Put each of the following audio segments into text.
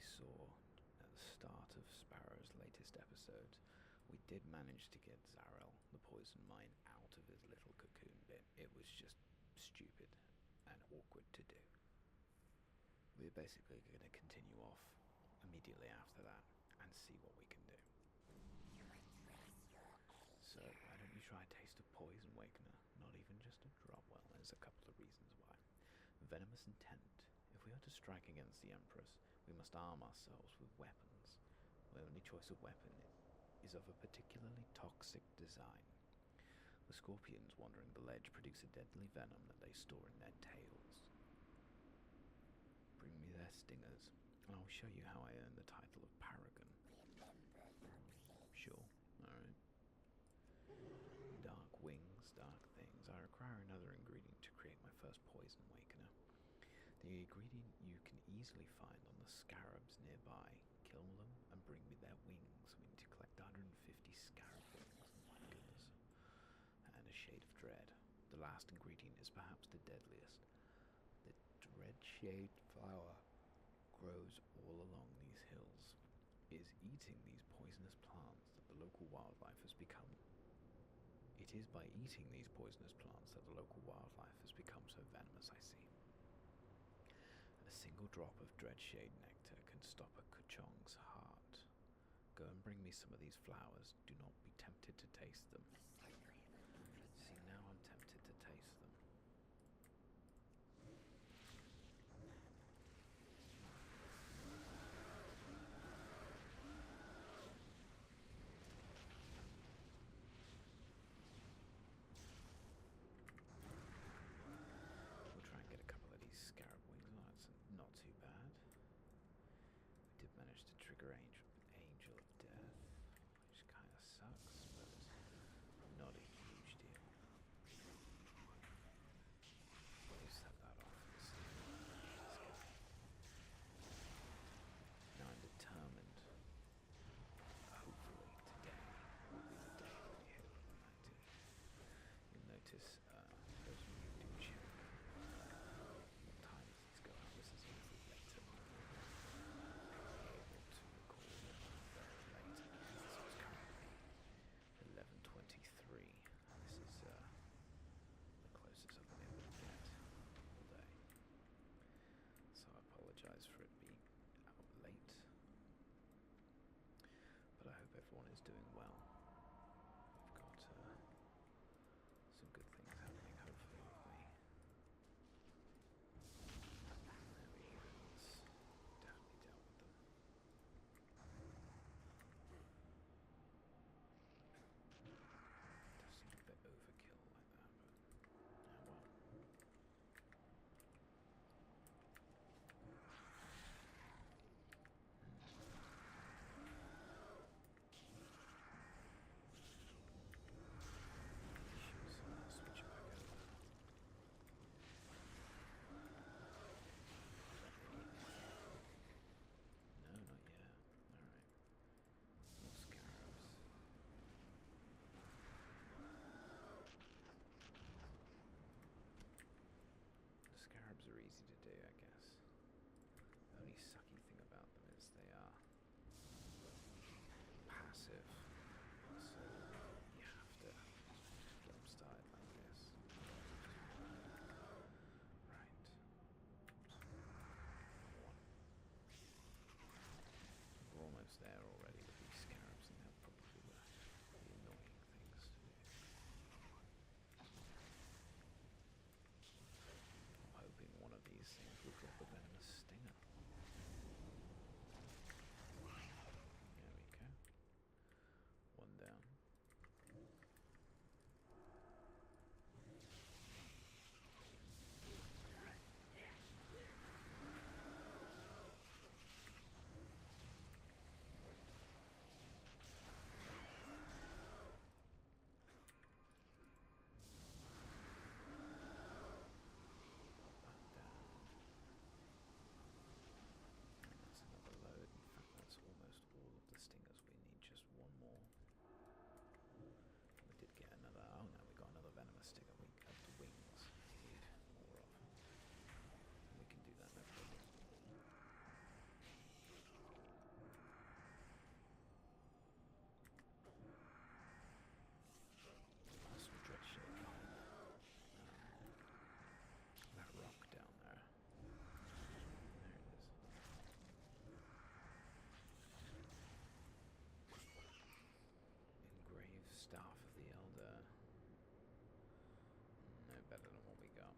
saw at the start of Sparrow's latest episode, we did manage to get Zarel, the poison mine, out of his little cocoon bit. It was just stupid and awkward to do. We're basically going to continue off immediately after that and see what we can do. So why don't you try a taste of Poison Wakener? Not even just a drop. Well, there's a couple of reasons why. Venomous Intent. If we are to strike against the Empress, we must arm ourselves with weapons. The only choice of weapon is of a particularly toxic design. The scorpions wandering the ledge produce a deadly venom that they store in their tails. Bring me their stingers, and I'll show you how I earn the title of Paragon. Sure, alright. Dark wings, dark things. I require another ingredient to create my first Poison Wakener. The ingredient you can easily find on the scarabs nearby. Kill them and bring me their wings. We need to collect 150 scarab wings. My goodness. And a shade of dread. The last ingredient is perhaps the deadliest. The dread shade flower grows all along these hills. It is eating these poisonous plants that the local wildlife has become. It is by eating these poisonous plants that the local wildlife has become so venomous, I see. A single drop of Dreadshade nectar can stop a Kuchong's heart. Go and bring me some of these flowers. Do not be tempted to taste them. See, now I'm tempted to taste them. Scarab wings on it, so not too bad. We did manage to trigger Angel of Death, which kind of sucks, but not a huge deal. We'll set that off and see. Now I'm determined, hopefully today will be the day that we hit level 90. You'll notice, those of you who do check, this is a little later. I'll be able to record very late because this was currently 11:23 and this is the closest I've been able to get all day. So I apologise for it being out late. But I hope everyone is doing well. We've got some good things happening hopefully with me. Definitely dealt with them. It does seem a bit overkill like that, but oh well. Switch it back over. No, not yet. Alright. More scarabs. The scarabs are easy to do, I guess. The only sucky thing about them is they are passive. So you have to get them started like this. Right. We're almost there already with these scarabs, and they're probably the annoying things to do. I'm hoping one of these things will drop a venomous stinger. There we go. bit better than what we got.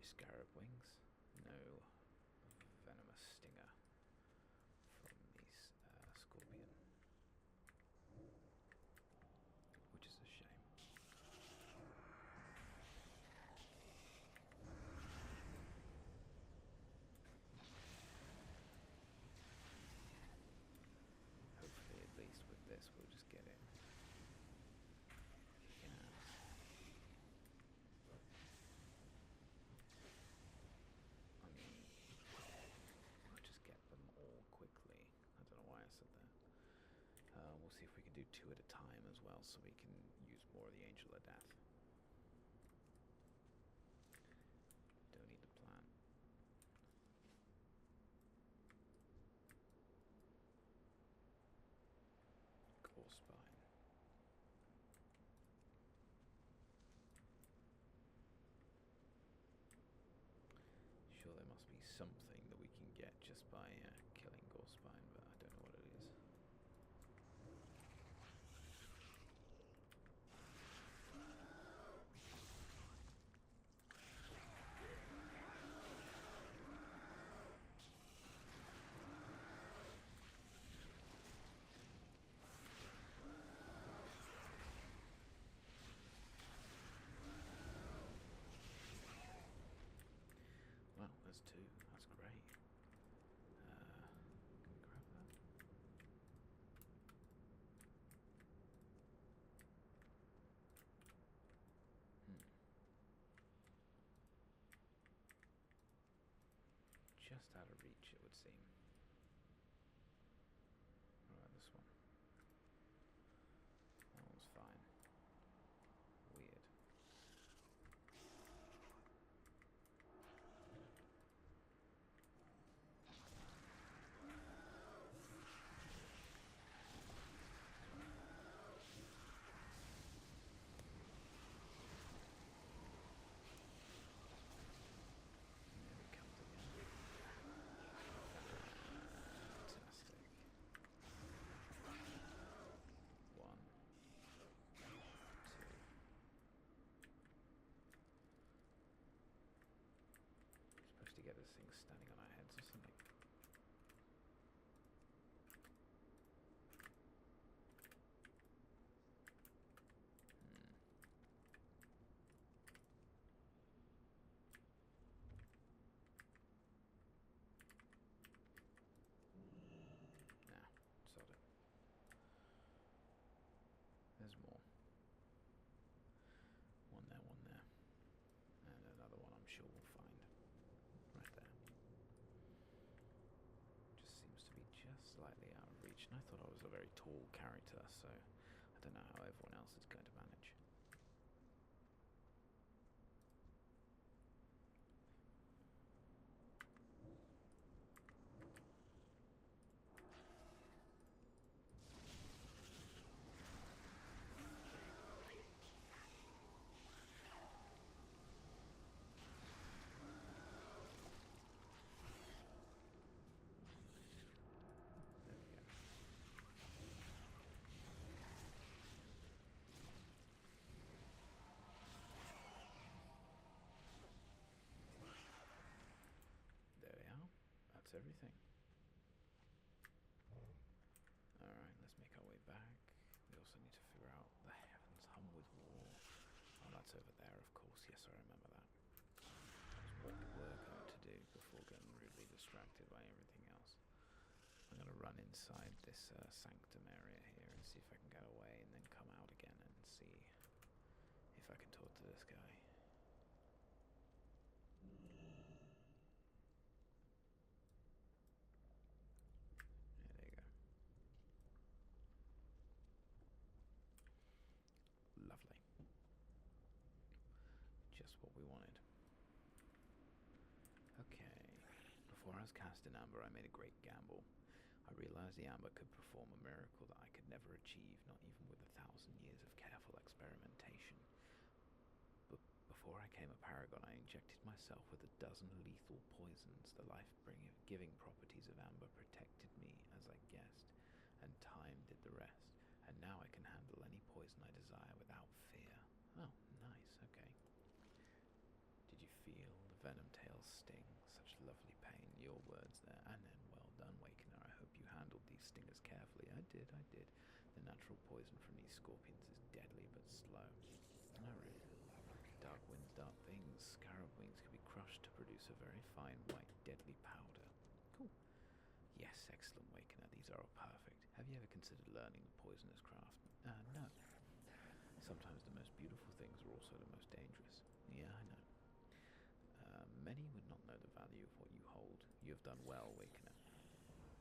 Scarab wings, no venomous stinger from the scorpion, which is a shame. Hopefully, at least with this, we'll just get it. We'll see if we can do 2 at a time as well, so we can use more of the Angel of Death. Don't need the plant. Core spine. Sure, there must be something that we can get just by killing Gore Spine, but I don't know what it is. Well, there's 2. That's great. Can we grab that? Just out of reach, it would seem. What about this one? That one's fine. Weird. To get this thing standing on our heads or something. Nah, sod it. There's more. One there, and another one I'm sure we'll find. Right there. Just seems to be just slightly out of reach, and I thought I was a very tall character, so I don't know how everyone else is going to manage. Everything. Alright, let's make our way back. We also need to figure out the heavens hum with war. Oh, that's over there, of course. Yes, I remember that. There's what we're going to do before getting rudely distracted by everything else. I'm going to run run inside this sanctum area here and see if I can get away, and then come out again and see if I can talk to this guy. Yeah, there you go. Lovely. Just what we wanted. Okay. Before I was cast in Amber, I made a great gamble. I realized the Amber could perform a miracle that I could never achieve, not even with 1,000 years of careful experimentation. But before I came a Paragon, I injected myself with 12 lethal poisons. The life-giving properties of Amber protected me, as I guessed, and time did the rest. And now I can handle any poison I desire without fear. Oh, nice, okay. Did you feel the venom tail's sting? Such lovely pain. Your words there. And then, well done, Wakener. I hope you handled these stingers carefully. I did. The natural poison from these scorpions is deadly but slow. Alright. Dark winds, dark things. Scarab wings can be crushed to produce a very fine white deadly powder. Cool. Yes, excellent, Wakener. These are all perfect. Have you ever considered learning the poisoner's craft? No. Sometimes the most beautiful things are also the most dangerous. Yeah, I know. Many would not know the value of what you hold. You have done well, Wakener. Okay.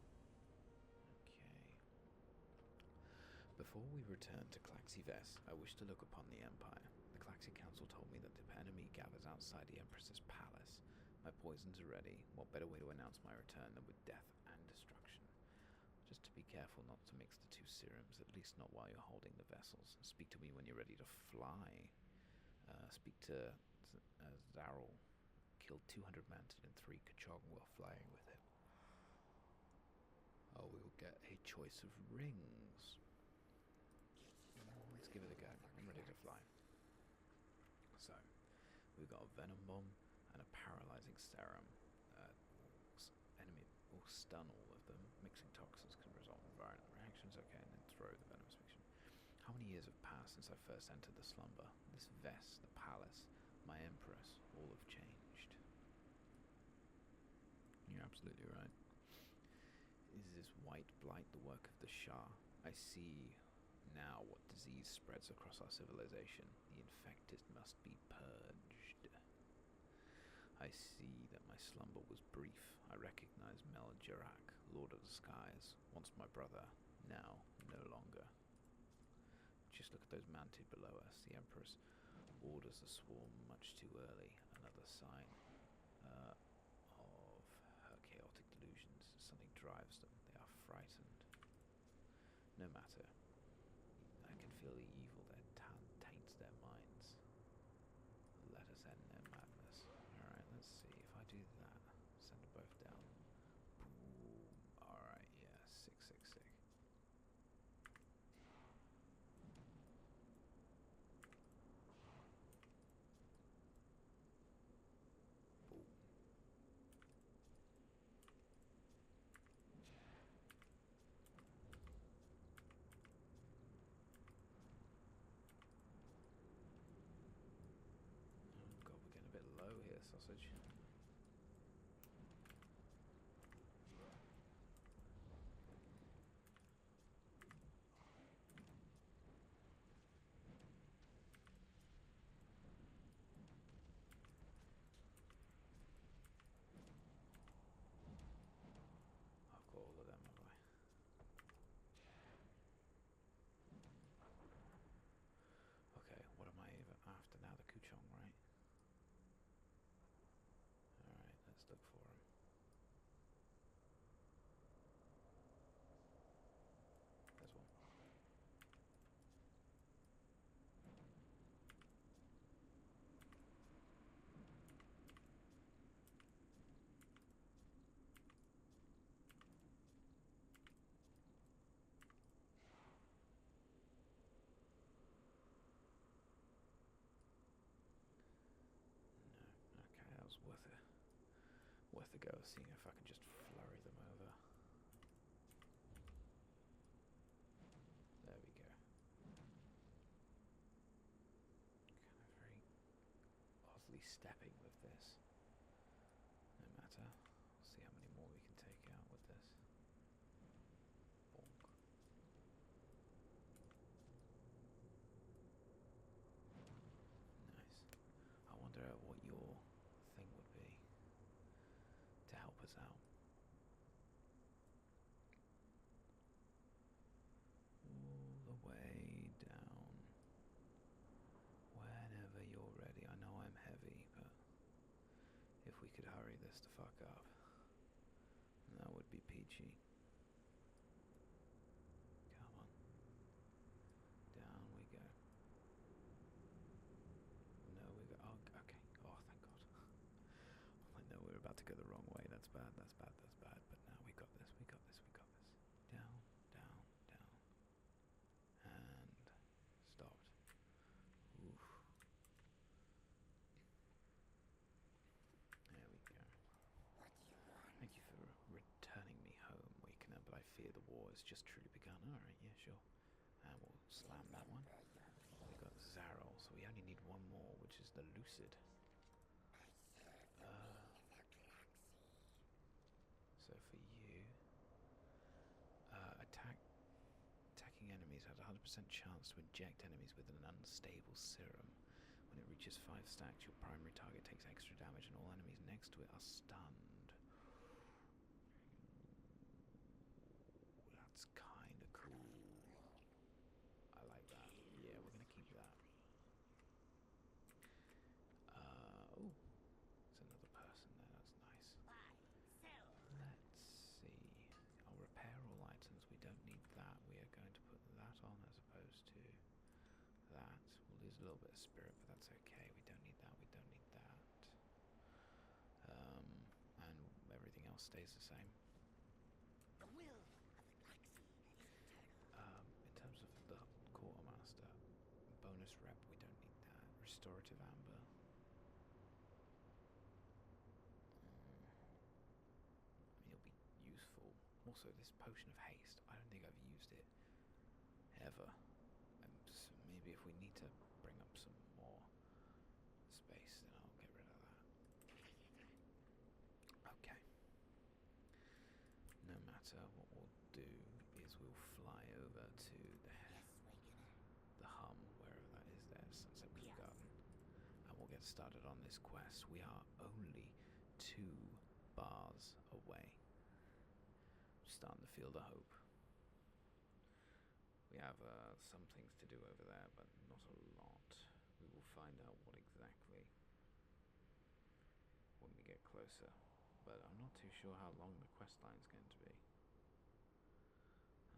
Before we return to Claxi Ves, I wish to look upon the Empire. The Claxi Council told me that the enemy gathers outside the Empress's palace. My poisons are ready. What better way to announce my return than with death and destruction? Just to be careful not to mix the two serums, at least not while you're holding the vessels. Speak to me when you're ready to fly. Speak to Zarl. Killed 200 mantid and 3 Kachong while flying with it. Oh, we will get a choice of rings. Let's give it a go. I'm ready to fly. So, we've got a Venom Bomb and a Paralyzing Serum. Enemy will stun all of them. Mixing toxins can result in violent reactions. Okay, and then throw the venomous mixture. How many years have passed since I first entered the slumber? This Ves, the palace, my empress, all have changed. You're absolutely right. Is this white blight the work of the Shah? I see now what disease spreads across our civilization. The infected must be purged. I see that my slumber was brief. I recognize Mel Jirak, Lord of the Skies, once my brother, now no longer. Just look at those mantid below us. The Empress orders the swarm much too early. Another sign of her chaotic delusions. Something drives them. They are frightened. No matter. I can feel the evil that taints their minds. Let us end their madness. Alright, let's see. If I do that, send them both down. Boom. Alright, yeah. Sick. Sausage. I've got all of them, have I? Okay, what am I even after now? The Kuchong, right? Alright, let's look for him. There's one. No. Okay, that was worth a go, seeing if I can just flurry them over. There we go. Kind of very oddly stepping with this. No matter. We'll see how many more we can take out with this. has just truly begun. Alright, yeah, sure. And we'll slam that one. We've got Zarol, so we only need one more, which is the Lucid. So for you, attacking enemies has a 100% chance to inject enemies with an unstable serum. When it reaches 5 stacks, your primary target takes extra damage and all enemies next to it are stunned. That's kinda cool. I like that. Yeah, we're gonna keep that. Oh, there's another person there, that's nice. Let's see. I'll repair all items. We don't need that. We are going to put that on as opposed to that. We'll lose a little bit of spirit, but that's okay. We don't need that. We don't need that. And everything else stays the same. The will of the galaxy is eternal. In terms of the quartermaster, bonus rep, we don't need that. Restorative amber. It'll be useful. Also, this potion of haste, I don't think I've used it ever. So maybe if we need to bring up some more space, then I'll get rid of that. Okay. No matter, what we'll do is we'll fly over to the hum, wherever that is there, Sunset Blue Garden, and we'll get started on this quest. We are only 2 bars away. Starting to feel the hope. We have some things to do over there, but not a lot. We will find out what exactly when we get closer. But I'm not too sure how long the quest line is going to be.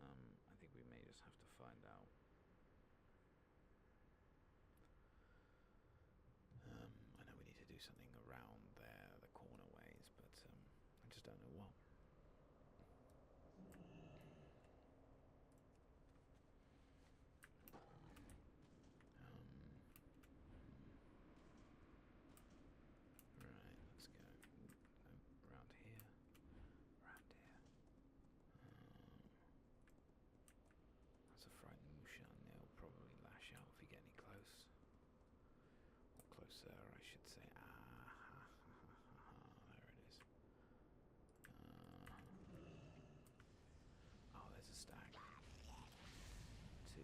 I think we may just have to find out. I know we need to do something around there, the corner ways, but I just don't know what. Right, let's go. Around here. Around here. That's a frightened Mushan. They'll probably lash out if we get any close. Or closer, I should say. There it is. Oh, there's a stack. 2, 3,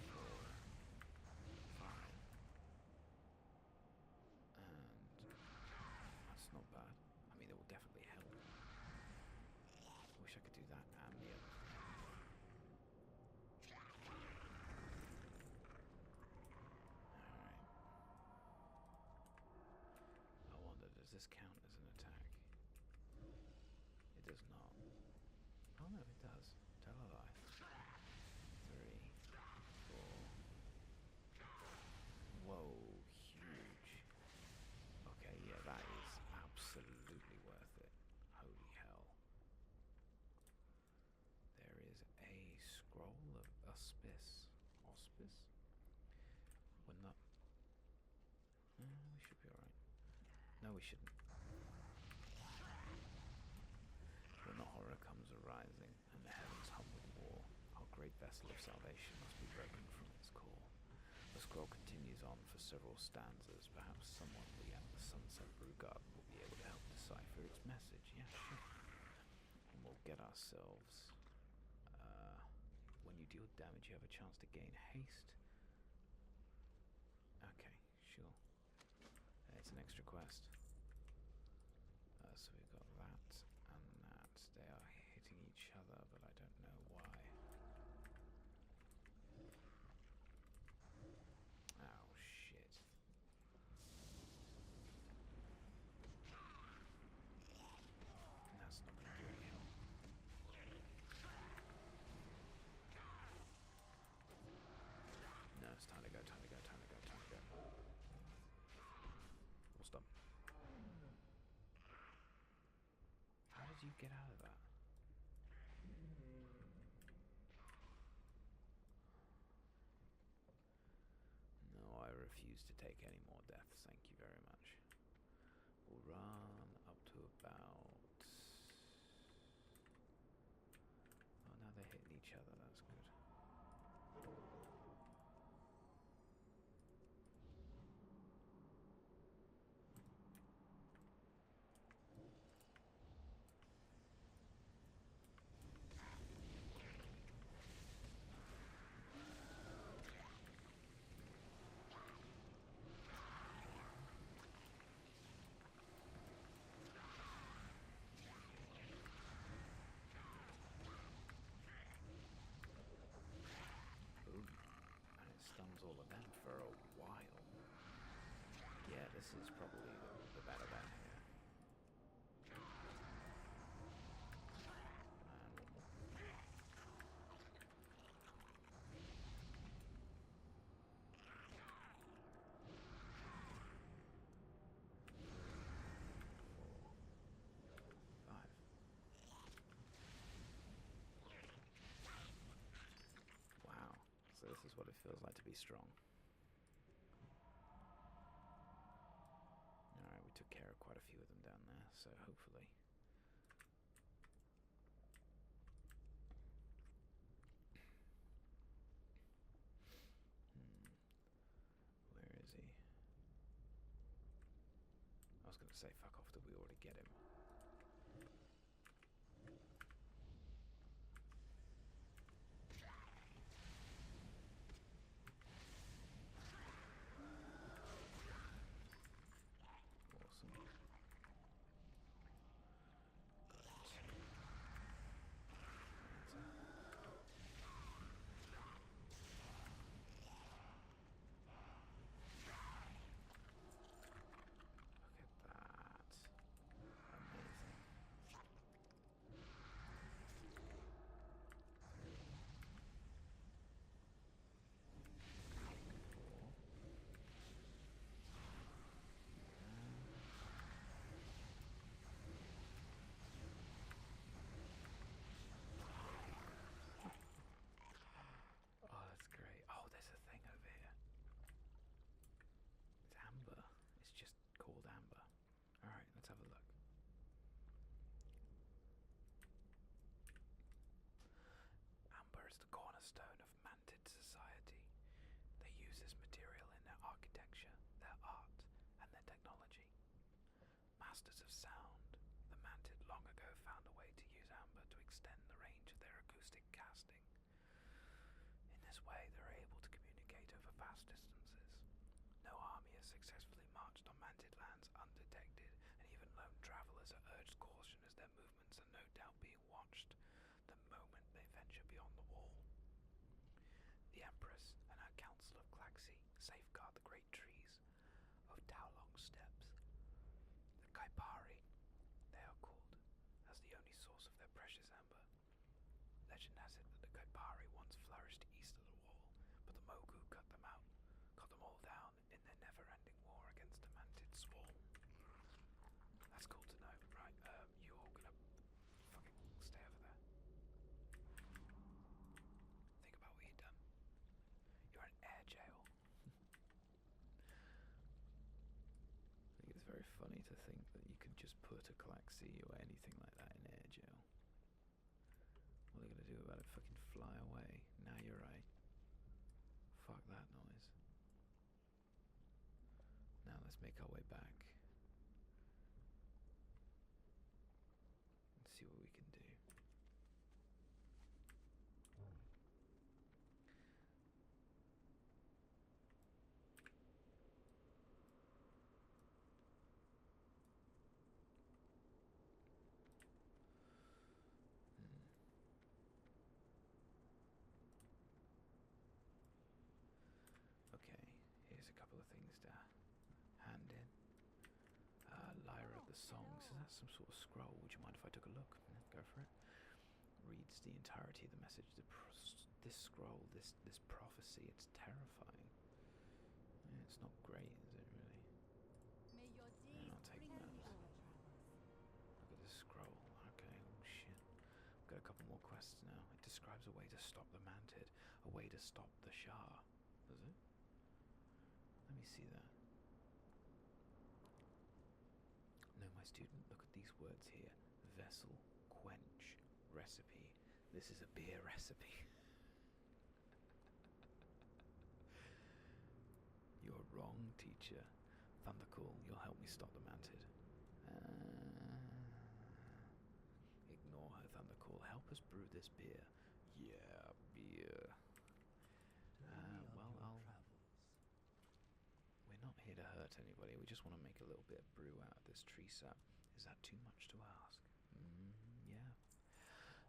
4, 5. And that's not bad. I mean, it will definitely help. I wish I could do that and the other. Alright. I wonder, does this count as an attack? It does not. Oh no, it does. Tell a lie. 3, 4. Whoa, huge. Okay, yeah, that is absolutely worth it. Holy hell. There is a scroll of auspice. Auspice? We're not... we should be alright. No, we shouldn't. When the horror comes arising, and the heavens hum with war, our great vessel of salvation must be broken from its core. The scroll continues on for several stanzas. Perhaps someone at the Sunset Brew Garden will be able to help decipher its message. Yeah, sure. And we'll get ourselves... when you deal damage, you have a chance to gain haste. Okay, sure. It's an extra quest. So we've got that and that. They are hitting each other, but I don't know why. Oh, shit. That's not going to do any help. No, it's time to go, time to go, time to go, time to go. We'll stop. How did you get out of that? No, I refuse to take any more deaths, thank you very much. We'll run up to about this is probably the better bet here. And one more. 4, 5. Wow. So this is what it feels like to be strong. Alright, we took care of quite a few of them down there, so hopefully. Where is he? I was going to say fuck off, did we already get him? Awesome. Look at that. Amazing. Oh, that's great. Oh, there's a thing over here. It's amber. It's just called amber. Alright, let's have a look. Amber is the cornerstone of Mantid society. They use this material in their architecture, their art, and their technology. Masters of sound, the Mantid long ago found a way to use amber to extend the range of their acoustic casting. In this way, they're able to communicate over vast distances. No army has successfully marched on Mantid lands undetected, and even lone travelers are urged caution as their movements are no doubt being watched the moment they venture beyond the wall. The Empress and her council of Klaxi safeguard the great trees of Taolong steppes. The Kaipari, they are called, as the only source of their precious amber. Legend has it that the Kaipari once flourished east of the wall, but the Mogu cut them all down in their never-ending war against the Mantid swarm. That's cool to know, right? You all gonna fucking stay over there. Think about what you've done. You're in air jail. I think it's very funny to think that you could just put a Klaxi or anything like that in air jail. What are they gonna do about it? Fucking fly away? Nah, you're right. Fuck that noise. Now let's make our way back. And see what we can do. Okay, here's a couple of things to hand in. Lyra of the Songs, is that some sort of scroll? Would you mind if I took a look? Yeah, go for it. Reads the entirety of the message. This scroll, this prophecy, it's terrifying. Yeah, it's not great, is it really? May your Yeah, days I'll take bring that. you joy. Look at this scroll. Okay, oh shit. Got a couple more quests now. It describes a way to stop the Mantid, a way to stop the Shah. Does it? Let me see that. No, my student, look at these words here. Vessel, quench, recipe. This is a beer recipe. You're wrong, teacher. ThunderCall, you'll help me stop the Mantid. Ignore her, ThunderCall. Help us brew this beer. Yeah, beer. We're not here to hurt anybody. We just want to make a little bit of brew out of this tree sap. Is that too much to ask? Yeah.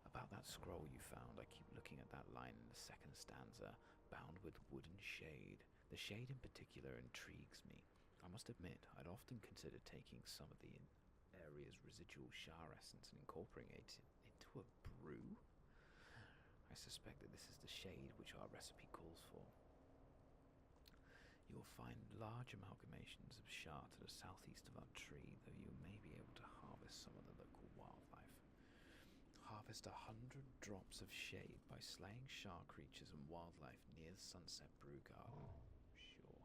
About that scroll you found, I keep looking at that line in the second stanza, bound with wooden shade. The shade in particular intrigues me. I must admit, I'd often considered taking some of the area's residual char essence and incorporating it into a brew. I suspect that this is the shade which our recipe calls for. You will find large amalgamations of char to the southeast of our tree, though you may be able to harvest some of the local wildlife. Harvest 100 drops of shade by slaying char creatures and wildlife near the Sunset Brew Garden. Sure.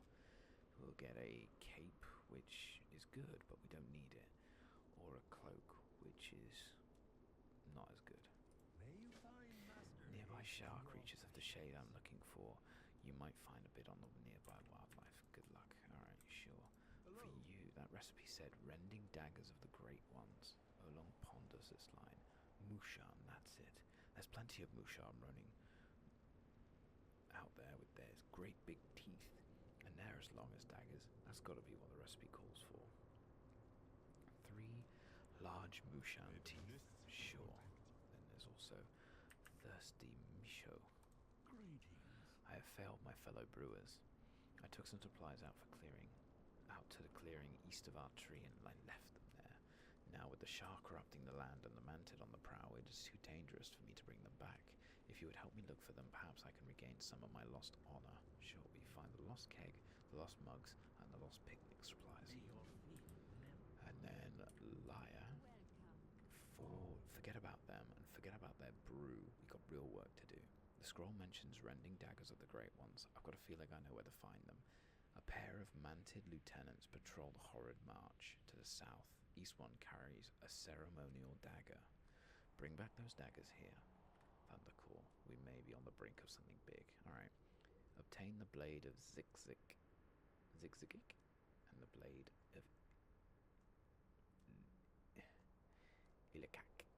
We'll get a cape, which is good, but we don't need it. Or a cloak, which is not as good. Nearby char creatures of the shade I'm looking for. You might find a bit on the nearby wildlife. Good luck. Alright, sure. For you, that recipe said rending daggers of the great ones. Olong ponders this line. Mushan, that's it. There's plenty of Mushan running out there with theirs great big teeth. And they're as long as daggers. That's got to be what the recipe calls for. 3 large Mushan teeth. Sure. Then there's also thirsty Misho. I have failed my fellow brewers. I took some supplies out to the clearing east of our tree and I left them there. Now with the shark corrupting the land and the mantid on the prow, it is too dangerous for me to bring them back. If you would help me look for them, perhaps I can regain some of my lost honor. Sure, we find the lost keg, the lost mugs, and the lost picnic supplies. And then liar. Forget about them and forget about their brew. We got real work to do. The scroll mentions rending daggers of the great ones. I've got a feeling I know where to find them. A pair of mantid lieutenants patrol the horrid march to the south. East one carries a ceremonial dagger. Bring back those daggers here. ThunderCall. We may be on the brink of something big. Alright. Obtain the blade of Zigzagik and the blade of Illikak.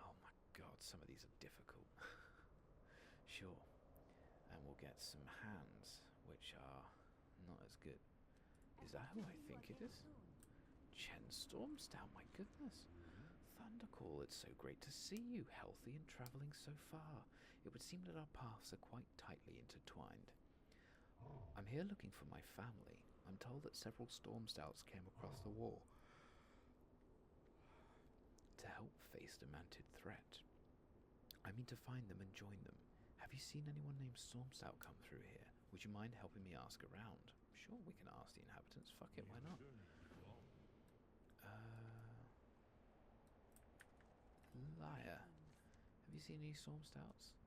Oh my god, some of these are difficult. Sure. And we'll get some hands, which are not as good. Is that who I think it is? Chen Stormstout, my goodness. ThunderCall, it's so great to see you, healthy and travelling so far. It would seem that our paths are quite tightly intertwined. I'm here looking for my family. I'm told that several Stormstouts came across the wall to help face the mantid threat. I mean to find them and join them. Have you seen anyone named Stormstout come through here? Would you mind helping me ask around? Sure, we can ask the inhabitants. Fuck it, why not? Liar. Have you seen any Stormstouts?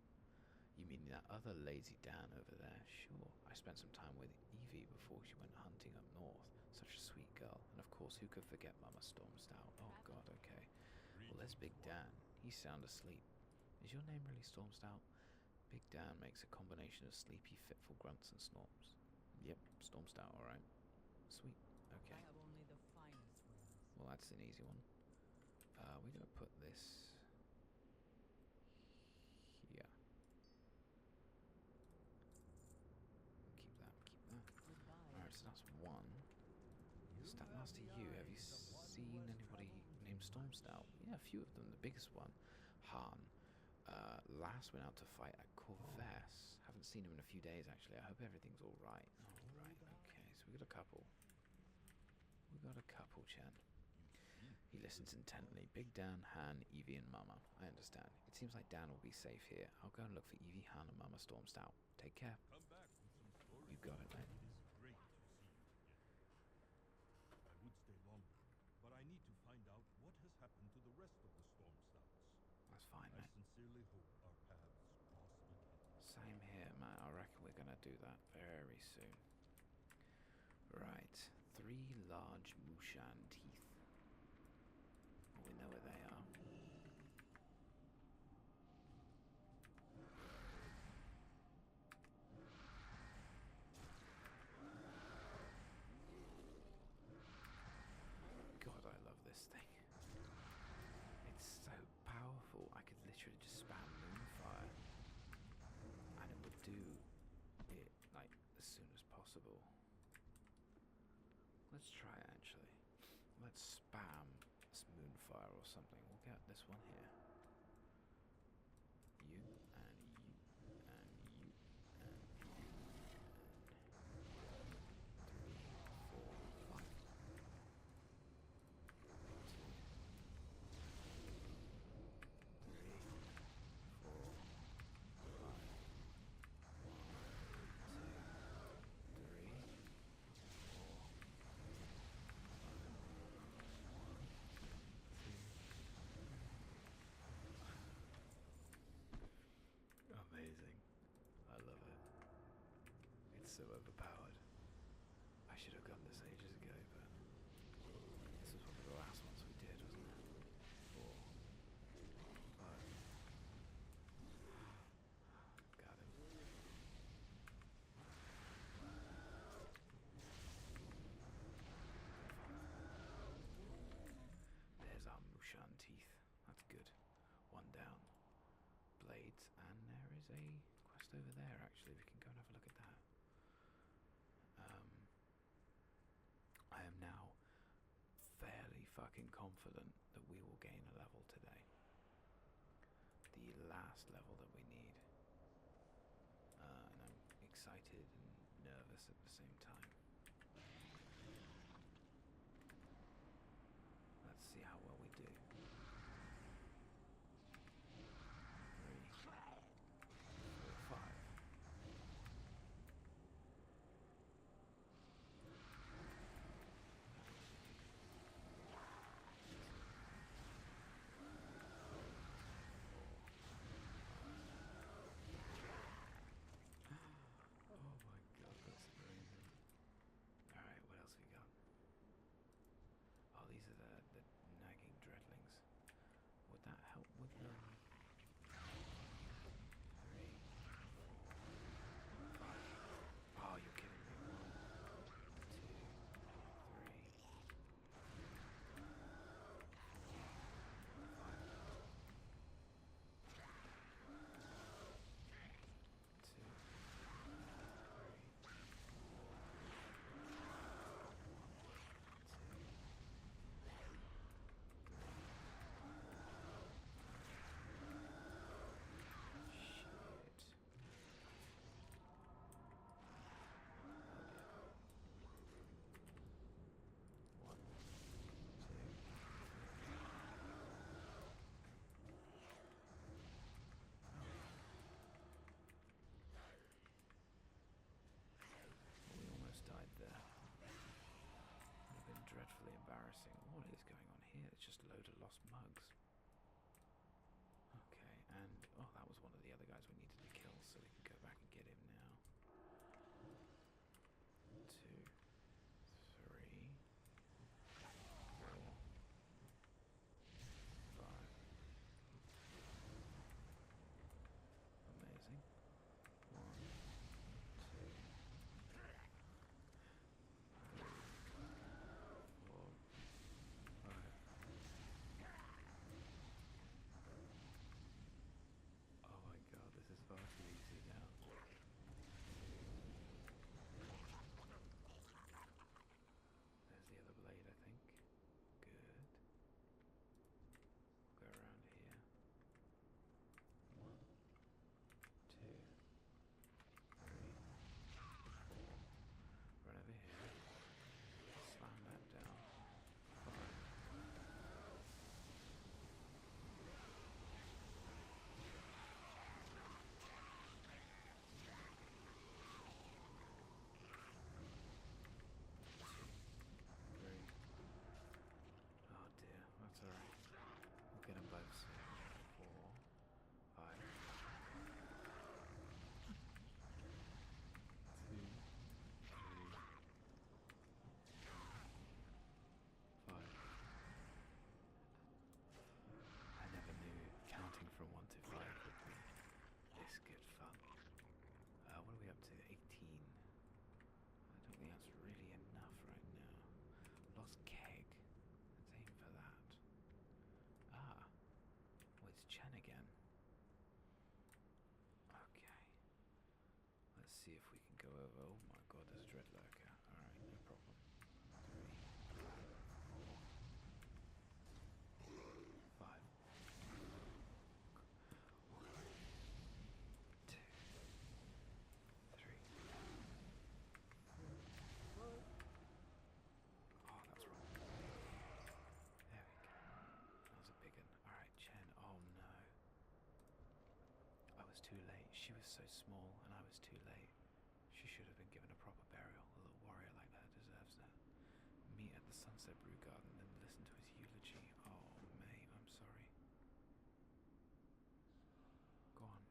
You mean that other lazy Dan over there? Sure. I spent some time with Evie before she went hunting up north. Such a sweet girl. And of course, who could forget Mama Stormstout? Oh god, okay. Well, there's Big Dan. He's sound asleep. Is your name really Stormstout? Big Dan makes a combination of sleepy, fitful grunts and snorts. Yep, Stormstout, alright. Sweet, okay. I have only the finest wares. Well, that's an easy one. We're going to put this here. Keep that. Alright, so that's one. Statmaster, you, have you seen anybody named Stormstout? Yeah, a few of them. The biggest one, Han. Last went out to fight at Corvus. Haven't seen him in a few days, actually. I hope everything's alright. Alright, okay, so we got a couple. Chen. He listens intently. Big Dan, Han, Evie, and Mama. I understand. It seems like Dan will be safe here. I'll go and look for Evie, Han, and Mama Stormstout. Take care. You got it, mate. Great to see you again. I would stay longer, but I need to find out what has happened to the rest of the Stormstouts. That's fine, I mate. sincerely hope our paths cross again. Same here, man. I reckon we're gonna do that very soon. Right. 3 large Mushan teeth. We know where they are. God, I love this thing. It's so powerful. I could literally just spam Moonfire and it would do it like as soon as possible. Let's try it actually. Let's spam this Moonfire or something. We'll get this one here. You and you and you and you and 3, 4, 5. so overpowered. I should have done this ages ago, but this was one of the last ones we did, wasn't it? 4, 5. Got him. There's our Mushan teeth. That's good. One down. Blades, and there is a quest over there actually. We can go and have a look at that. I am now fairly fucking confident that we will gain a level today. The last level that we need. And I'm excited and nervous at the same time. Let's see how well we do. 3, 4, 5. Oh my god, that's amazing. Alright, what else we got? Oh, these are the nagging dreadlings. Would that help with them? 3, 4, 5. Oh, you're kidding me. 1, 2, 3, 4, 5. 2, 3. We almost died there. Would have been dreadfully embarrassing. What is going on here? It's just a load of lost mugs. Okay, and oh, that was one of the other guys we needed to kill, so we can go back and get him now. 2, 3, 4, 5. Amazing. 1, 2, 3, 4, 5. Oh my god, this is far too easy now. There's the other blade, I think. Good. Go around here. 1, 2, 3, 4. Run over here. Slam that down. 5. Three. Oh dear, that's alright. We'll get them both soon. 4, 5. 2, 3, 5. I never knew counting from 1 to 5 would be this good fun. What are we up to? 18. I don't think that's really enough right now. Lost keg. Let's aim for that. Ah. Oh, it's Chen again. Okay. Let's see if we can go over. Oh my god, there's a dreadlurker. Alright, no problem. 3, 4, 5. 1, 2, 3. Oh, that's wrong. There we go. That was a big one. Alright, Chen. Oh no. I was too late. She was so small and I was too late. She should have been given a proper burial. A little warrior like that deserves that. Meet at the Sunset Brew Garden and listen to his eulogy. Oh, mate, I'm sorry. Go on.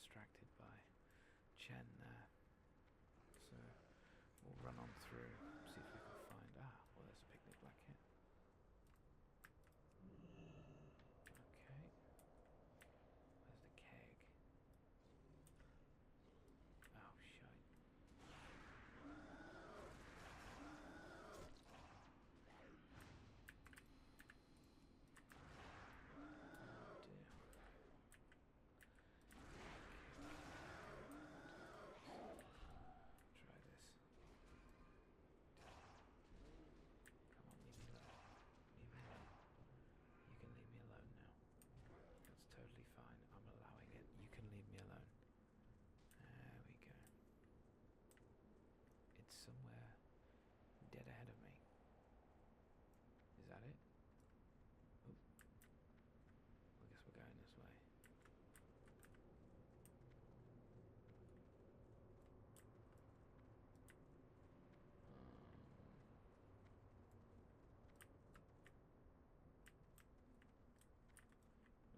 distracted by Chen there. So we'll run on through, see if we can find... well, there's a picnic black kit. Okay. Where's the keg? Oh, shite. Oh, dear. Try this. Come on, leave me alone. Leave me alone. You can leave me alone now. That's totally fine. I'm allowing it. You can leave me alone. There we go. It's somewhere dead ahead of me. Is that it? Oop. I guess we're going this way.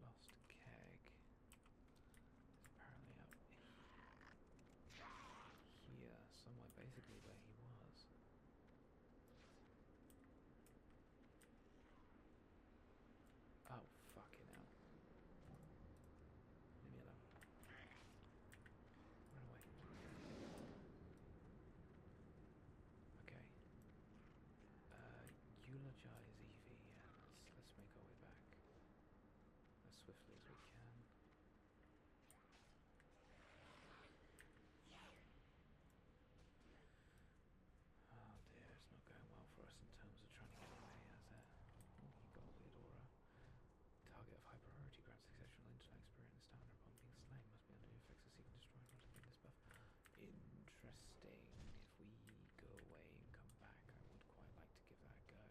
Lost keg. It's apparently up here, somewhere basically where he was. Oh, fucking hell. Leave me alone. Run away. Okay. Eulogize Evie. Yeah, let's make our way back as swiftly as we can. Oh dear, it's not going well for us in terms of trying to get away, has it? Oh, he got a weird aura. Target of high priority grants exceptional intellect, spirit, and stamina upon being slain. Must be under the effects of seeking destroy not to gain this buff. Interesting. If we go away and come back, I would quite like to give that a go.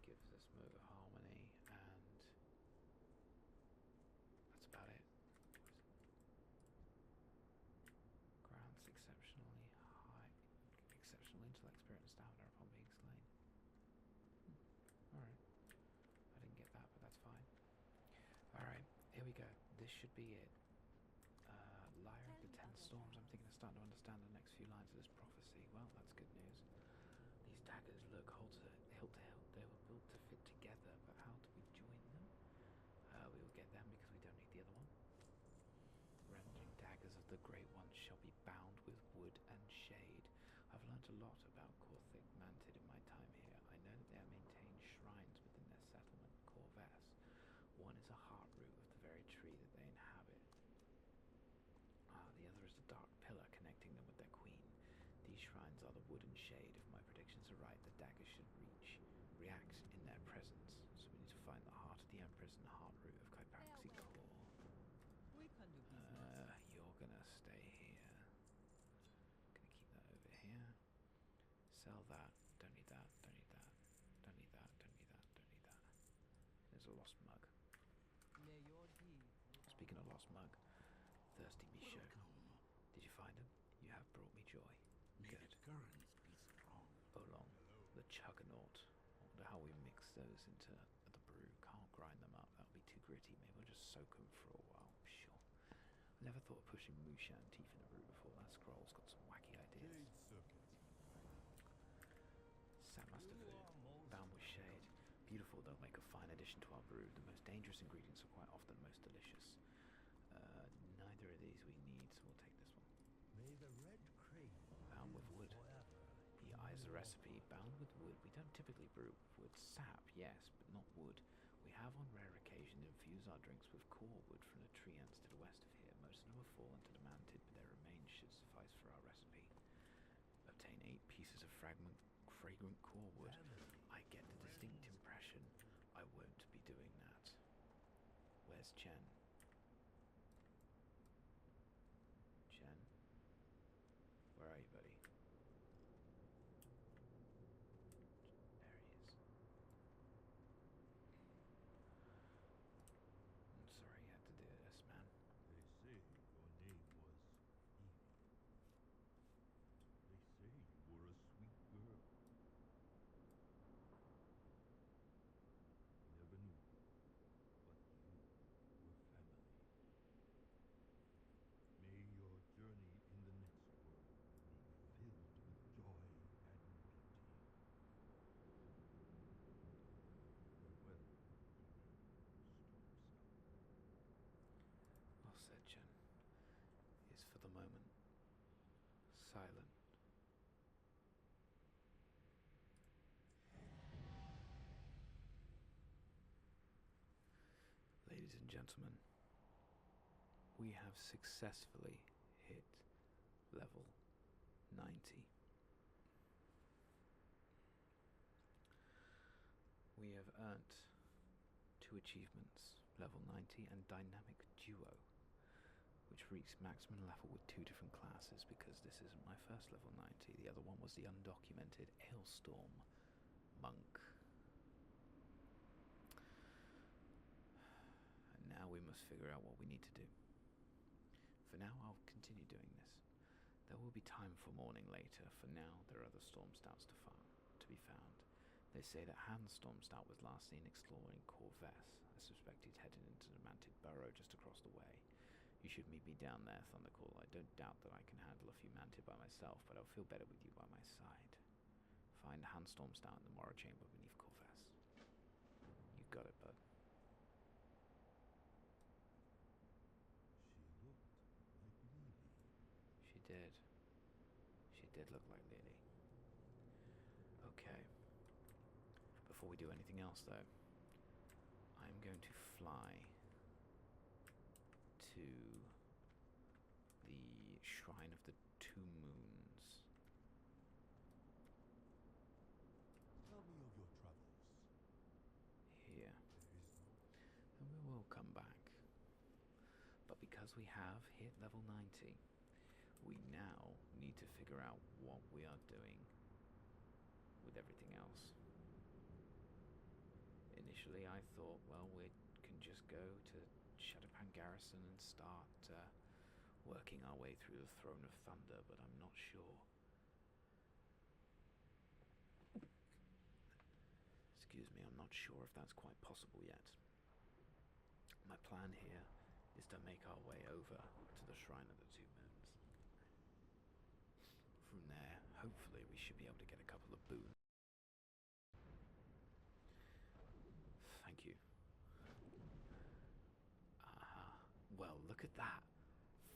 Gives us Moga Harmony, and that's about it. Grants exceptional intellect, spirit, and stamina upon being slain. Alright. I didn't get that, but that's fine. Alright, here we go. This should be it. Lyre of the Ten Storms. I'm thinking of starting to understand the next few lines of this prophecy. Well, that's good news. These daggers look hilt to hilt. They were built to fit together, but how do we join them? We will get them because we don't need the other one. Rending daggers of the Great Ones shall be bound with wood and shade. I've learnt a lot about Korthig Mantid in my time here. I know that they have maintained shrines within their settlement, Corvus. One is a heart root of the very tree that they inhabit. The other is the dark pillar connecting them with their queen. These shrines are the wood and shade. If my predictions are right, the daggers should react in their presence. So we need to find the heart of the Empress and the heart root of Kaipaxi Core. We can do business. You're gonna stay here. Gonna keep that over here. Sell that. Don't need that. Don't need that. Don't need that. Don't need that. Don't need that. There's a lost mug. May your deed. Speaking of lost mug, thirsty be shown. Did you find him? You have brought me joy. May Good. the currents be strong. Bolong, the Chuggernaut. I wonder how we mix those into the brew. Can't grind them up. That'll be too gritty. Maybe we'll just soak them for a while. Sure. I never thought of pushing Mushan teeth in a brew before. That scroll's got some wacky ideas. Sapmaster food. Bound with shade. Beautiful. They'll make a fine addition to our brew. The most dangerous ingredients are quite often most delicious. Neither of these we need, so we'll take this one. May the red crane Bound with wood. forever. He eyes the recipe. Bound with wood. We don't typically brew with wood. Sap, yes, but not wood. We have on rare occasion infused our drinks with core wood from the tree ants to the west of here. Most of them have fallen to the mantid, but their remains should suffice for our recipe. Obtain 8 pieces of fragrant core wood. I get the distinct impression I won't be doing that. Where's Chen? Chen? Where are you, buddy? silent. Ladies and gentlemen, we have successfully hit level 90. We have earned 2 achievements, level 90 and Dynamic Duo, which reached maximum level with 2 different classes because this isn't my first level 90. The other one was the undocumented Ailstorm Monk. And now we must figure out what we need to do. For now, I'll continue doing this. There will be time for mourning later. For now, there are other storm stouts to be found. They say that Hans Stormstout was last seen exploring Corvess. I suspect he's headed into the Manted Burrow just across the way. You should meet me down there, ThunderCall. I don't doubt that I can handle a few Manted by myself, but I'll feel better with you by my side. Find Hans Stormstout in the Morrow Chamber beneath Corvess. You got it, bud. She looked like Lily. She did look like Lily. Okay. Before we do anything else, though, I'm going to fly to the Shrine of the Two Moons. Tell me of your travels. Here. There is no... And we will come back. But because we have hit level 90, we now need to figure out what we are doing with everything else. Initially I thought, well, we can just go to Shadowpan Garrison and start working our way through the Throne of Thunder, but I'm not sure. Excuse me, I'm not sure if that's quite possible yet. My plan here is to make our way over to the Shrine of the Two Moons. From there, hopefully we should be able to get a couple of boons. Thank you. Well, look at that.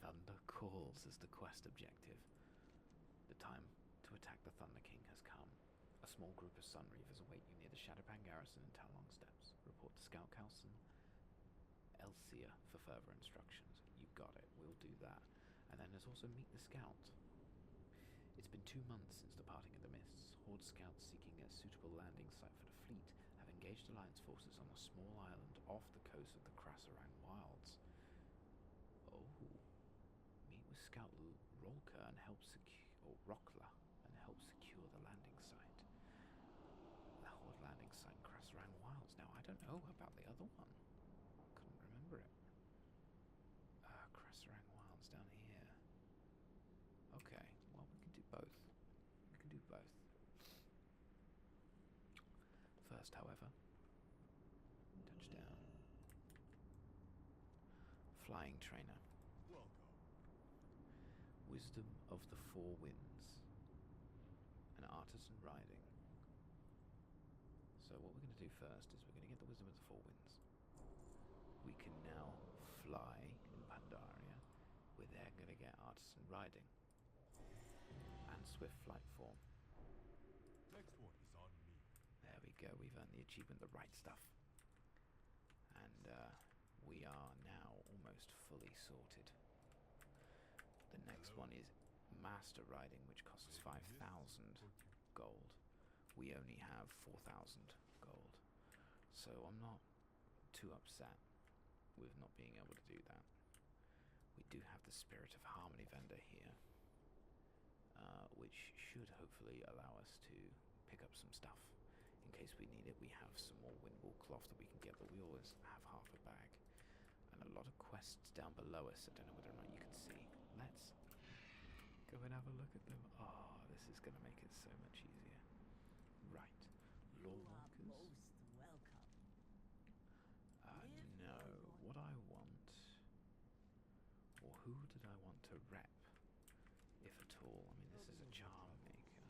Thunder Calls as the quest objective. The time to attack the Thunder King has come. A small group of Sun Reavers await you near the Shadowpan Garrison in Talong Steps. Report to Scout Council Elsia for further instructions. You got it. We'll do that. And then there's also Meet the Scout. It's been 2 months since departing of the Mists. Horde scouts seeking a suitable landing site for the fleet have engaged Alliance forces on a small island off the coast of the Krasarang Wilds. Oh. Meet with Scout Rolka and help secure... or Rockla and help secure the landing site. The Horde landing site in Krasarang Wilds. Now, I don't know about the other one. Couldn't remember it. Krasarang Wilds down here. Okay, well, we can do both. We can do both. First, however, touchdown. Flying trainer. Welcome. Wisdom of the Four Winds. An artisan riding. So what we're going to do first is we're going to get the Wisdom of the Four Winds. We can now fly in Pandaria. We're then going to get artisan riding. And swift flight form. Next one is on me. There we go, we've earned the achievement, the right stuff. And we are now almost fully sorted. The next one is Master Riding, which costs 5,000 gold. We only have 4,000 gold. So I'm not too upset with not being able to do that. We do have the Spirit of Harmony vendor here, which should hopefully allow us to pick up some stuff. In case we need it, we have some more windwall cloth that we can get, but we always have half a bag. And a lot of quests down below us. I don't know whether or not you can see. Let's go and have a look at them. Oh, this is going to make it so much easier. Right. You are Lawwalkers. most welcome. No. What I want, or who did I want to rep, if at all? I mean, this is a charm maker.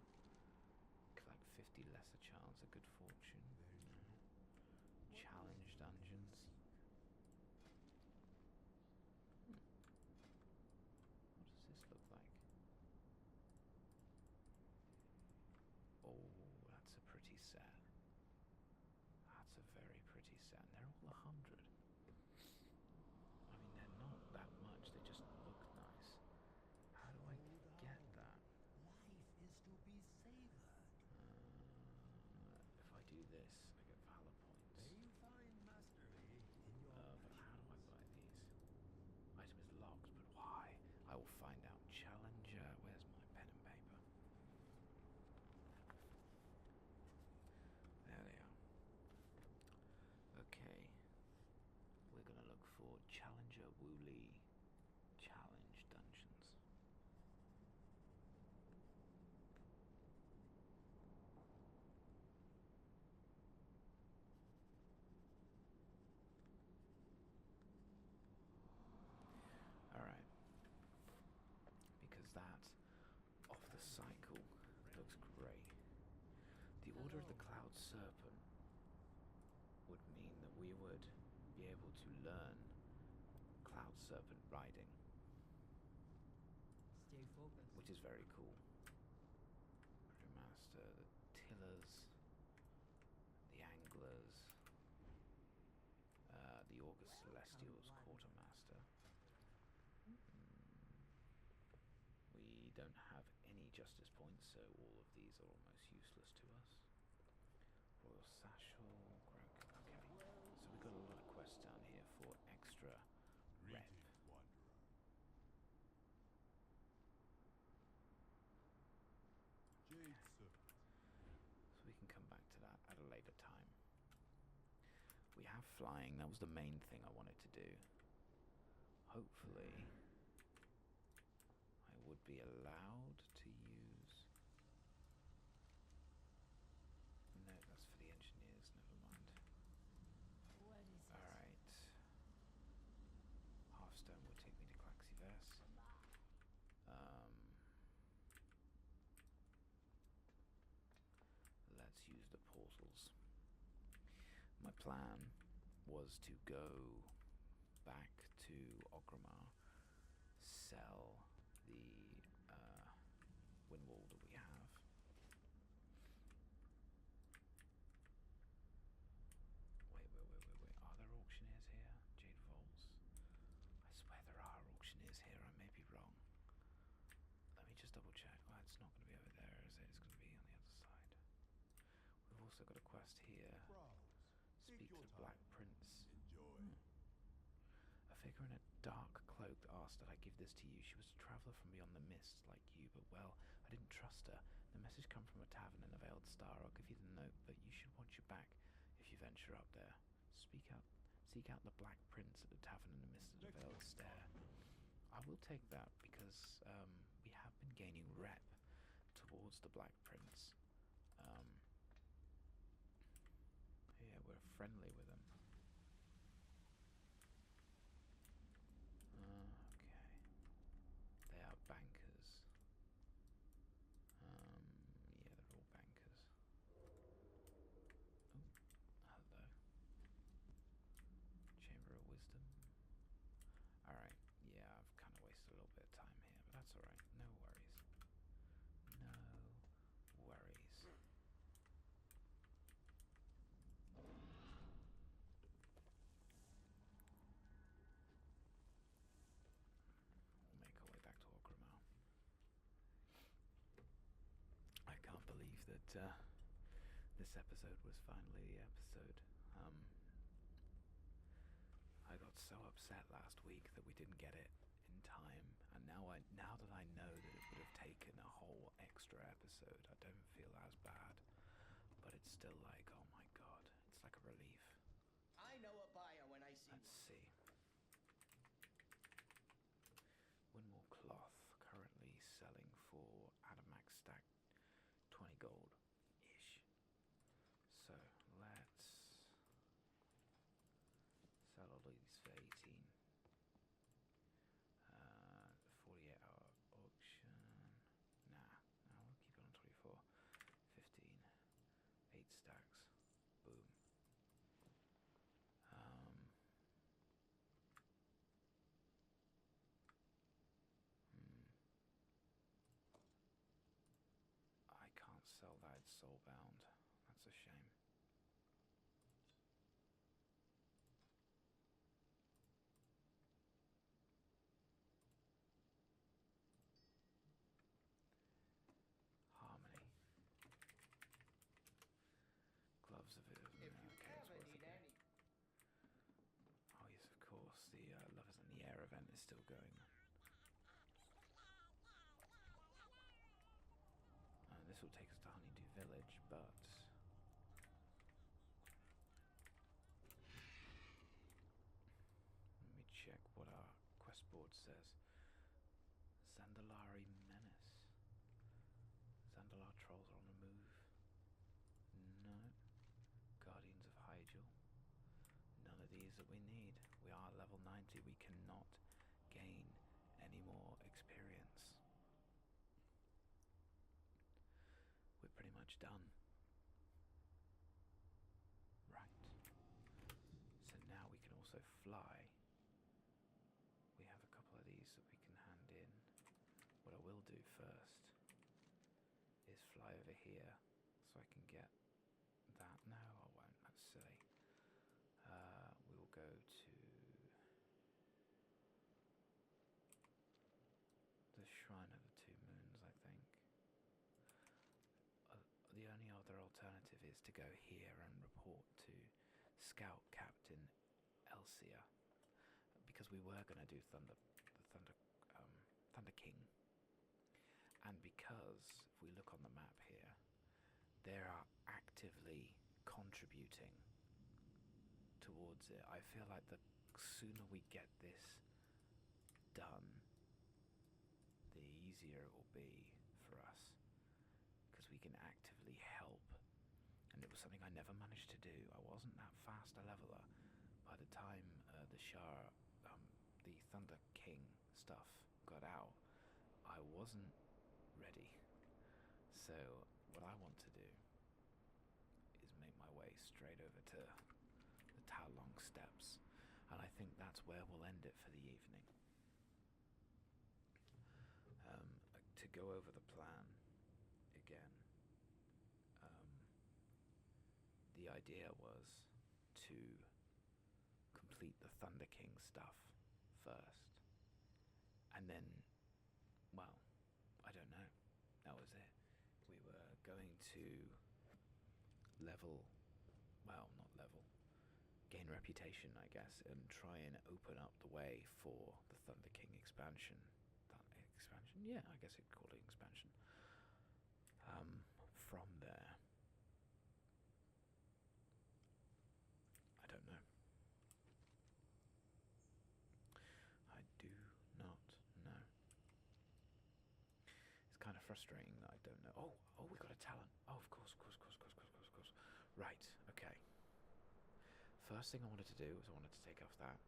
Collect 50 lesser charms of good fortune. No. Challenge dungeons. What does this look like? cycle looks great. The Order of the Cloud Serpent would mean that we would be able to learn Cloud Serpent riding, Stay focused. which is very cool. Master, the Tillers, the Anglers, the August Celestials, Quartermaster. We don't have any justice points, so all of these are almost useless to us. Royal Satchel, okay. So we've got a lot of quests down here for extra rep. Greetings, wanderer. Jade Serpent. So we can come back to that at a later time. We have flying, that was the main thing I wanted to do. Hopefully, I would be allowed to use... No, that's for the engineers, never mind. What is it? Alright. Hearthstone will take me to Claxiverse. Let's use the portals. My plan was to go back to Orgrimmar, sell the Windwall that we have. Wait. Are there auctioneers here? Jade Vaults? I swear there are auctioneers here, I may be wrong. Let me just double check. Oh, it's not going to be over there, is it? It's going to be on the other side. We've also got a quest here. Browse. Speak Take to your Black time. Prince. Enjoy. A figure in a dark cloak asked that I give this to you. She was a traveller from beyond the mists, like you, but well, I didn't trust her. The message come from a tavern in the Veiled Star. I'll give you the note, but you should watch your back if you venture up there. Seek out the Black Prince at the tavern in the mists of the Veiled Stair. I will take that because we have been gaining rep towards the Black Prince. Yeah, we're friendly with him. Okay. They are bankers. Yeah, they're all bankers. Oh, hello. Chamber of Wisdom. Alright, yeah, I've kind of wasted a little bit of time here, but that's alright. No worries. No worries. We'll make our way back to Orgrimmar. I can't believe that this episode was finally the episode. I got so upset last week that we didn't get it in time, and now that I know that it would have taken a whole extra episode, I don't feel as bad. But it's still like, oh my god, it's like a relief. I know a buyer when I see Let's see. Windwall cloth currently selling for at a max stack 20 gold ish. So let's sell all these for 18. 48-hour auction. Nah, we'll keep it on 24. 15. 8 stacks. Boom. I can't sell that, it's soulbound. That's a shame. Harmony. Gloves of it. if you Okay, it's ever worth need it. any. Oh yes, of course. The Lovers in the Air event is still going. This will take us to Honeydew Village, but let me check what our quest board says. Zandalari Menace. Zandalar trolls are on the move. No. Guardians of Hyjal. None of these that we need. We are level 90. We cannot gain any more experience. done. Right. So now we can also fly. We have a couple of these that we can hand in. What I will do first is fly over here so I can get that. No, I won't. That's silly. We will go to the Shrine of the Two Moons, I think. The only other alternative is to go here and report to Scout Captain Elsia, because we were going to do Thunder King, and because if we look on the map here, they are actively contributing towards it. I feel like the sooner we get this done, the easier it will be for us, because we can actively help. And it was something I never managed to do. I wasn't that fast a leveler. By the time the Thunder King stuff got out, I wasn't ready. So what I want to do is make my way straight over to the Taolong Steps, and I think that's where we'll end it for the evening. To go over the plan again, the idea was to complete the Thunder King stuff first, and then, well, I don't know, that was it. We were going to gain reputation, I guess, and try and open up the way for the Thunder King expansion. Yeah, I guess you'd call it expansion. From there, I don't know. I do not know. It's kind of frustrating that I don't know. Oh, we got a talent. Oh, of course. Right, okay. First thing I wanted to do was I wanted to take off that.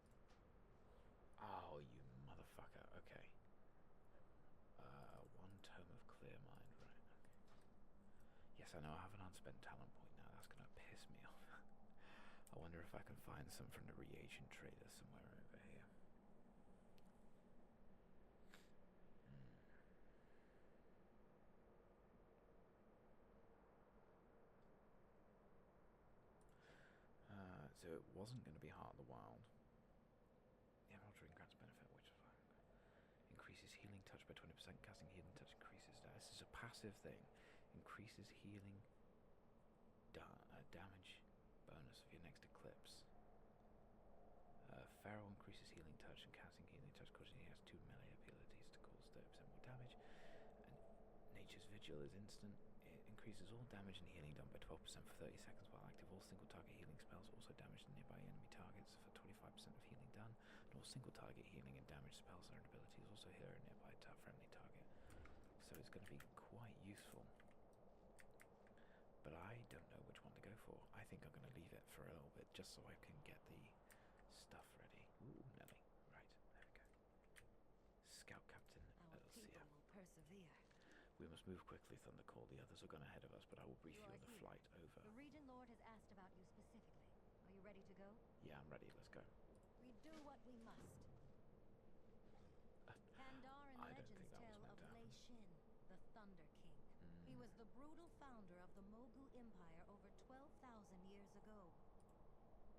Oh, you motherfucker. Okay. One tome of clear mind, right? Yes, I know I have an unspent talent point now. That's gonna piss me off. I wonder if I can find some from the reagent trader somewhere over here. So it wasn't going to be Heart of the Wild. The Emerald Ring grants benefit, which is fine. Increases healing touch by 20%. Casting healing touch increases. This is a passive thing. Increases healing damage bonus of your next eclipse. Pharaoh increases healing touch, and casting healing touch causes he has 2 melee abilities to cause 30% more damage. And Nature's Vigil is instant. It increases all damage and healing done by 12% for 30 seconds while active. All single target healing spells also damage nearby enemy targets for 25% of healing done. And all single target healing and damage spells and abilities also heal a nearby friendly target. So it's going to be quite useful. But I don't know which one to go for. I think I'm going to leave it for a little bit just so I can get the stuff ready. Ooh, Nelly. Right, there we go. Scout Captain Elsia. Persevere. We must move quickly, ThunderCall. The others are gone ahead of us, but I will brief you on the flight over. The Regent Lord has asked about you specifically. Are you ready to go? Yeah, I'm ready. Let's go. We do what we must. Pandaran I don't legends think that was tell meant of to happen. Lei Shin, the Thunder King. He was the brutal founder of the Mogu Empire over 12,000 years ago.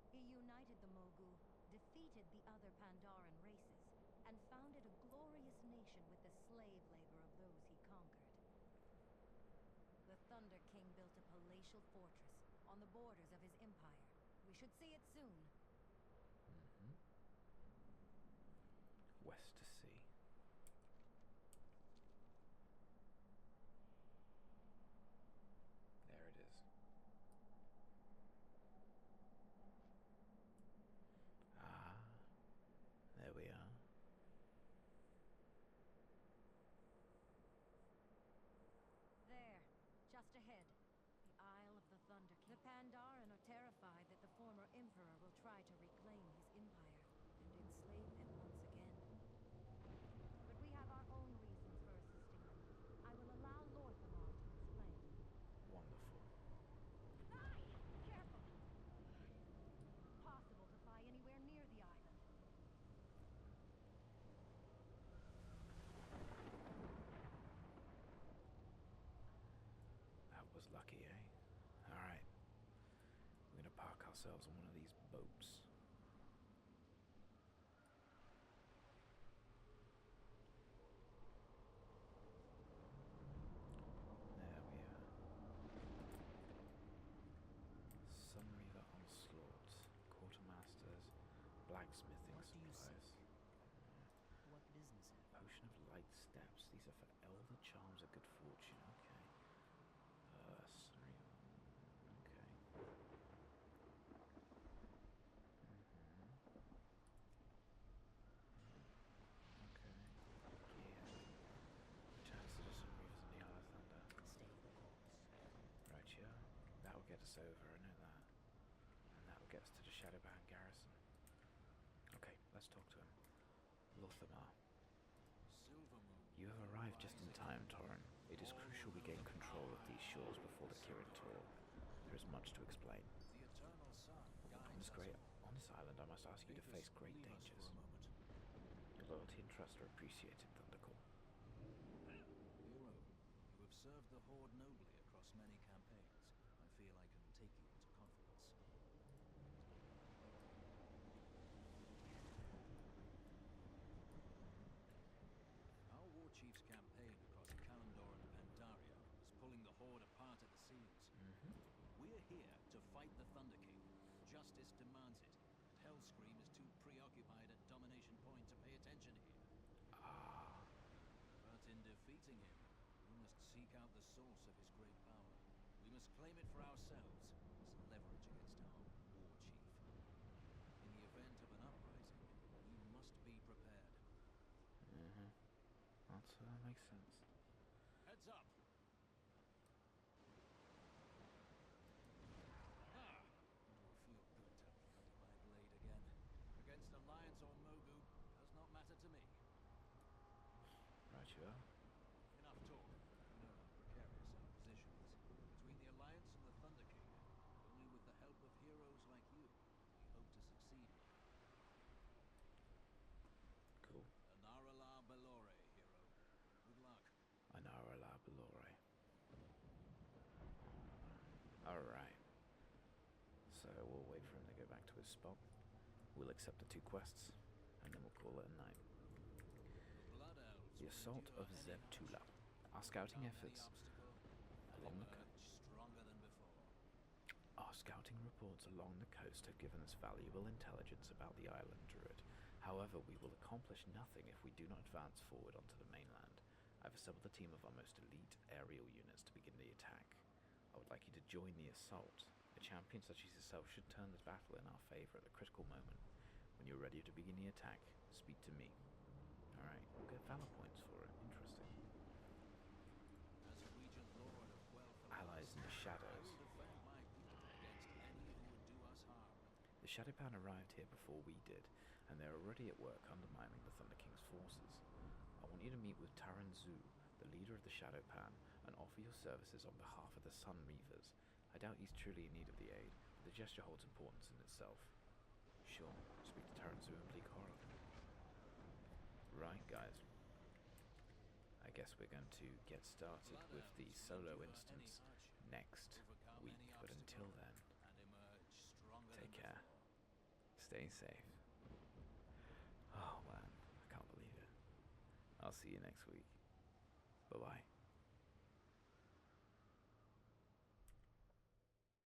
He united the Mogu, defeated the other Pandaran races, and founded a glorious nation with the slave labor of those he conquered. The Thunder King built a palatial fortress on the borders of his empire. We should see it soon. West to sea. There it is. There we are. There, just ahead, the Isle of the Thunder King. The Pandaren are terrified that the former emperor will try to reclaim his empire and enslave them once again. was lucky, eh? Alright. We're gonna park ourselves on one of these boats. There we are. Sunreaver Onslaught, Quartermasters, Blacksmithing Supplies. What business have you? Potion of Light Steps. These are for Elder Charms of Good Fortune. Okay. Sunreaver. Okay. Okay. Yeah. Returns to the Sunreavers in the Isle of Thunder. Stay the course. Right, yeah. That'll get us over, I know that. And that'll get us to the Shadowbound garrison. Okay, let's talk to him. Lothamar, you have arrived just in time, Tauren. It is crucial we gain control of these shores before the Kirin Tor. There is much to explain. On this island, I must ask you to face great dangers. Your loyalty and trust are appreciated, ThunderCall. Hero, you have served the Horde nobly across many campaigns. I feel I can take you into confidence. Our war chief's campaign across Kalimdor and Pandaria was pulling the Horde apart at the seams. We're here to fight the Thunder King. Justice demands it, and Hellscream is too preoccupied at Domination Point to pay attention here. But in defeating him, we must seek out the source of his great power. We must claim it for ourselves as leverage against our war chief. In the event of an uprising, we must be prepared. That makes sense. Heads up! It will feel good to have bloodied my blade again. Against Alliance or Mogu does not matter to me. Right, you are. Enough talk. You know how precarious our position is. Between the Alliance and the Thunder King, only with the help of heroes like you, we hope to succeed here. Cool. Anara la Belore, hero. Good luck. Anara la Belore. Alright. So we'll wait for him to go back to his spot. We'll accept the 2 quests, and then we'll call it a night. Blood elves The Assault of Zebtula. Our scouting efforts along the stronger than before. Our scouting reports along the coast have given us valuable intelligence about the island Druid. However, we will accomplish nothing if we do not advance forward onto the mainland. I've assembled a team of our most elite aerial units to begin the attack. I would like you to join the assault. A champion such as yourself should turn this battle in our favor at the critical moment. When you're ready to begin the attack, speak to me. Alright, we'll get valor points for it. Interesting. As Regent Lord of Wealth, Allies in the shadows. I will defend my people against any who would do us harm. The Shadowbound arrived here before we did, and they're already at work undermining the Thunder King's forces. I want you to meet with Tauren Druid, the leader of the Shadowpan, and offer your services on behalf of the Sunreavers. I doubt he's truly in need of the aid, but the gesture holds importance in itself. Sure, speak to Tauren Druid and Bleak Horror. Right, guys. I guess we're going to get started with the solo instance next week, but until then, take care. Stay safe. Oh man, I can't believe it. I'll see you next week. Bye-bye.